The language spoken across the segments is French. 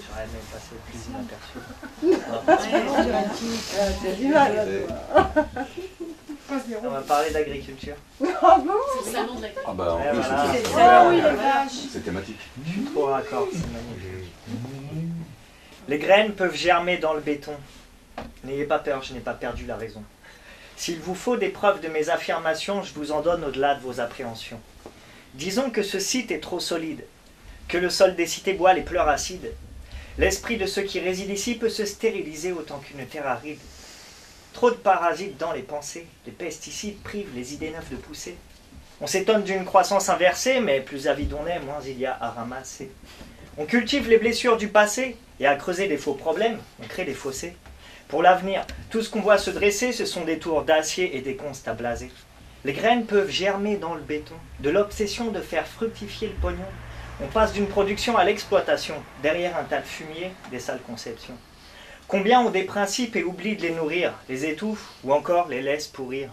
J'aurais même passé plus inaperçu. On va parler d'agriculture. Ah bon? C'est le salon de l'agriculture. Ah bah en plus, voilà. Ah oui, les vaches. c'est thématique. Je suis trop raccord, c'est magnifique. Les graines peuvent germer dans le béton. N'ayez pas peur, je n'ai pas perdu la raison. S'il vous faut des preuves de mes affirmations, je vous en donne au-delà de vos appréhensions. Disons que ce site est trop solide, que le sol des cités boit les pleurs acides. L'esprit de ceux qui résident ici peut se stériliser autant qu'une terre aride. Trop de parasites dans les pensées, les pesticides privent les idées neuves de pousser. On s'étonne d'une croissance inversée, mais plus avide on est, moins il y a à ramasser. On cultive les blessures du passé, et à creuser des faux problèmes, on crée des fossés. Pour l'avenir, tout ce qu'on voit se dresser, ce sont des tours d'acier et des constats blasés. Les graines peuvent germer dans le béton, de l'obsession de faire fructifier le pognon. On passe d'une production à l'exploitation, derrière un tas de fumier, des sales conceptions. Combien ont des principes et oublient de les nourrir, les étouffent ou encore les laissent pourrir.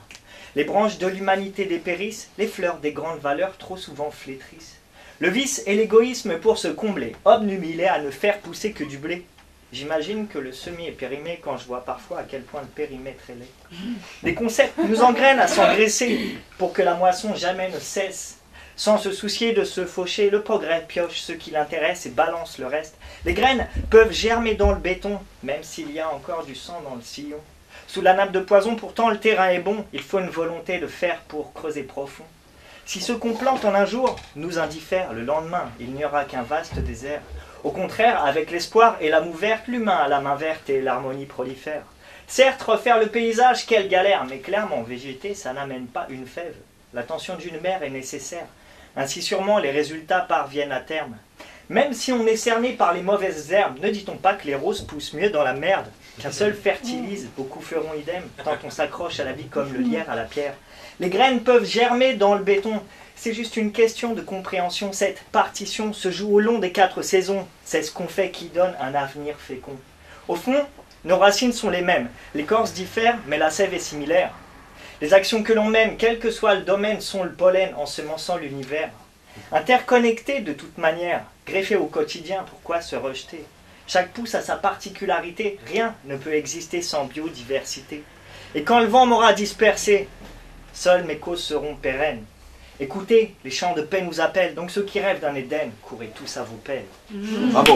Les branches de l'humanité dépérissent, les fleurs des grandes valeurs trop souvent flétrissent. Le vice et l'égoïsme pour se combler, obnubilés à ne faire pousser que du blé. J'imagine que le semis est périmé quand je vois parfois à quel point le périmètre est laid. Des concepts nous engrainent à s'engraisser pour que la moisson jamais ne cesse. Sans se soucier de se faucher, le progrès pioche ce qui l'intéresse et balance le reste. Les graines peuvent germer dans le béton, même s'il y a encore du sang dans le sillon. Sous la nappe de poison, pourtant le terrain est bon, il faut une volonté de faire pour creuser profond. Si ce qu'on plante en un jour nous indiffère, le lendemain, il n'y aura qu'un vaste désert. Au contraire, avec l'espoir et l'amour vert, l'humain a la main verte et l'harmonie prolifère. Certes, refaire le paysage, quelle galère, mais clairement, végéter, ça n'amène pas une fève. L'attention d'une mère est nécessaire. Ainsi sûrement, les résultats parviennent à terme. Même si on est cerné par les mauvaises herbes, ne dit-on pas que les roses poussent mieux dans la merde? Qu'un seul fertilise, beaucoup feront idem, tant on s'accroche à la vie comme le lierre à la pierre. Les graines peuvent germer dans le béton. C'est juste une question de compréhension. Cette partition se joue au long des 4 saisons. C'est ce qu'on fait qui donne un avenir fécond. Au fond, nos racines sont les mêmes. L'écorce diffère, mais la sève est similaire. Les actions que l'on mène, quel que soit le domaine, sont le pollen ensemençant l'univers. Interconnectés de toute manière, greffés au quotidien, pourquoi se rejeter? Chaque pouce a sa particularité, rien ne peut exister sans biodiversité. Et quand le vent m'aura dispersé, seules mes causes seront pérennes. Écoutez, les chants de paix nous appellent, donc ceux qui rêvent d'un Éden, courez tous à vos pelles. Bravo.